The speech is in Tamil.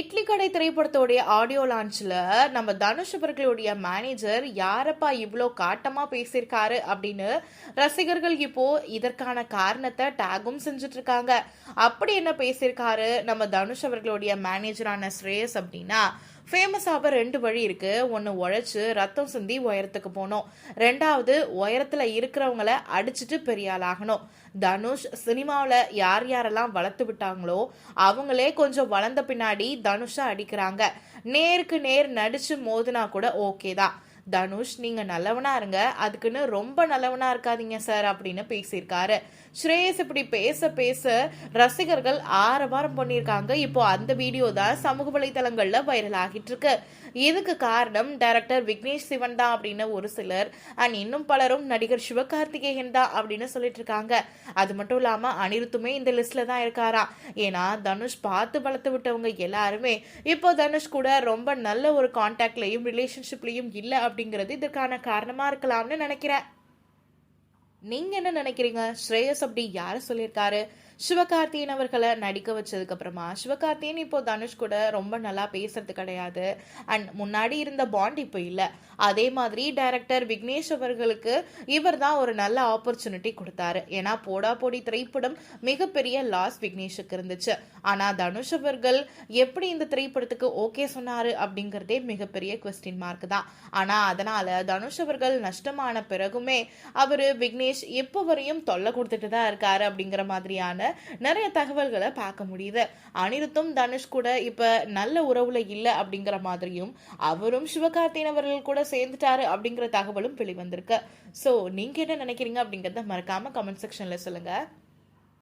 இட்லி கடை திரைப்படத்தோடைய ஆடியோ லான்ச்ல நம்ம தனுஷ் அவர்களுடைய மேனேஜர் யாரப்பா இவ்வளோ காட்டமா பேசியிருக்காரு அப்படின்னு ரசிகர்கள் இப்போ இதற்கான காரணத்தை டேகும் செஞ்சுட்டு இருக்காங்க. அப்படி என்ன பேசியிருக்காரு நம்ம தனுஷ் அவர்களுடைய மேனேஜரான ஸ்ரேயஸ் அப்படின்னா, ஃபேமஸ் ஆக ரெண்டு வழி இருக்கு. ஒன்று உழைச்சு ரத்தம் சிந்தி உயரத்துக்கு போகணும், ரெண்டாவது உயரத்துல இருக்கிறவங்கள அடிச்சுட்டு பெரிய ஆள் ஆகணும். தனுஷ் சினிமாவில் யார் யாரெல்லாம் வளர்த்து விட்டாங்களோ அவங்களே கொஞ்சம் வளர்ந்த பின்னாடி தனுஷை அடிக்கிறாங்க. நேருக்கு நேர் நடிச்சு மோதினா கூட ஓகே தான். தனுஷ் நீங்க நல்லவனா இருங்க, அதுக்குன்னு ரொம்ப நல்லவனா இருக்காதீங்க சார் அப்படின்னு பேசியிருக்காரு. ஸ்ரேயஸ் இப்படி பேச பேச ரசிகர்கள் ஆரவாரம் பண்ணியிருக்காங்க. இப்போ அந்த வீடியோ தான் சமூக வலைதளங்கள்ல வைரல் ஆகிட்டு இருக்கு. இதுக்கு காரணம் டைரக்டர் விக்னேஷ் சிவன் தான் அப்படின்னு ஒரு சிலர், அண்ட் இன்னும் பலரும் நடிகர் சிவகார்த்திகேயன் தான் அப்படின்னு சொல்லிட்டு இருக்காங்க. அது மட்டும் இல்லாம அனிருத்துமே இந்த லிஸ்ட்ல தான் இருக்காராம். ஏன்னா தனுஷ் பார்த்து வளர்த்து விட்டவங்க எல்லாருமே இப்போ தனுஷ் கூட ரொம்ப நல்ல ஒரு கான்டாக்ட்லயும் ரிலேஷன்ஷிப்லயும் இல்லை அப்படிங்கிறது இதற்கான காரணமா இருக்கலாம்னு நினைக்கிறேன். நீங்க என்ன நினைக்கிறீங்க? ஸ்ரேயஸ் அப்படி யார சொல்லியிருக்காரு? சிவகார்த்தியன் அவர்களை நடிக்க வச்சதுக்கு அப்புறமா சிவகார்த்தியன் இப்போ தனுஷ் கூட ரொம்ப நல்லா பேசுறது கிடையாது. அண்ட் முன்னாடி இருந்த பாண்ட் இப்போ இல்லை. அதே மாதிரி டைரக்டர் விக்னேஷ் அவர்களுக்கு இவர் தான் ஒரு நல்ல ஆப்பர்ச்சுனிட்டி கொடுத்தாரு. ஏன்னா போடா போடி திரைப்படம் மிகப்பெரிய லாஸ் விக்னேஷுக்கு இருந்துச்சு. ஆனா தனுஷ் அவர்கள் எப்படி இந்த திரைப்படத்துக்கு ஓகே சொன்னாரு அப்படிங்கிறதே மிகப்பெரிய கொஸ்டின் மார்க் தான். ஆனா அதனால தனுஷ் அவர்கள் நஷ்டமான பிறகுமே அவரு விக்னேஷ் எப்போ வரையும் தொல்லை கொடுத்துட்டு தான் இருக்காரு அப்படிங்கிற மாதிரியான நிறைய தகவல்களை பார்க்க முடியுது. அனிருத்தும் தனுஷ் கூட இப்ப நல்ல உறவுல இல்ல அப்படிங்கிற மாதிரியும், அவரும் சிவகார்த்தியன் அவர்கள் கூட சேர்ந்துட்டாரு அப்படிங்கிற தகவலும் வெளிவந்திருக்கு. சோ நீங்க என்ன நினைக்கிறீங்க அப்படிங்கறத மறக்காம கமெண்ட் செக்ஷன்ல சொல்லுங்க.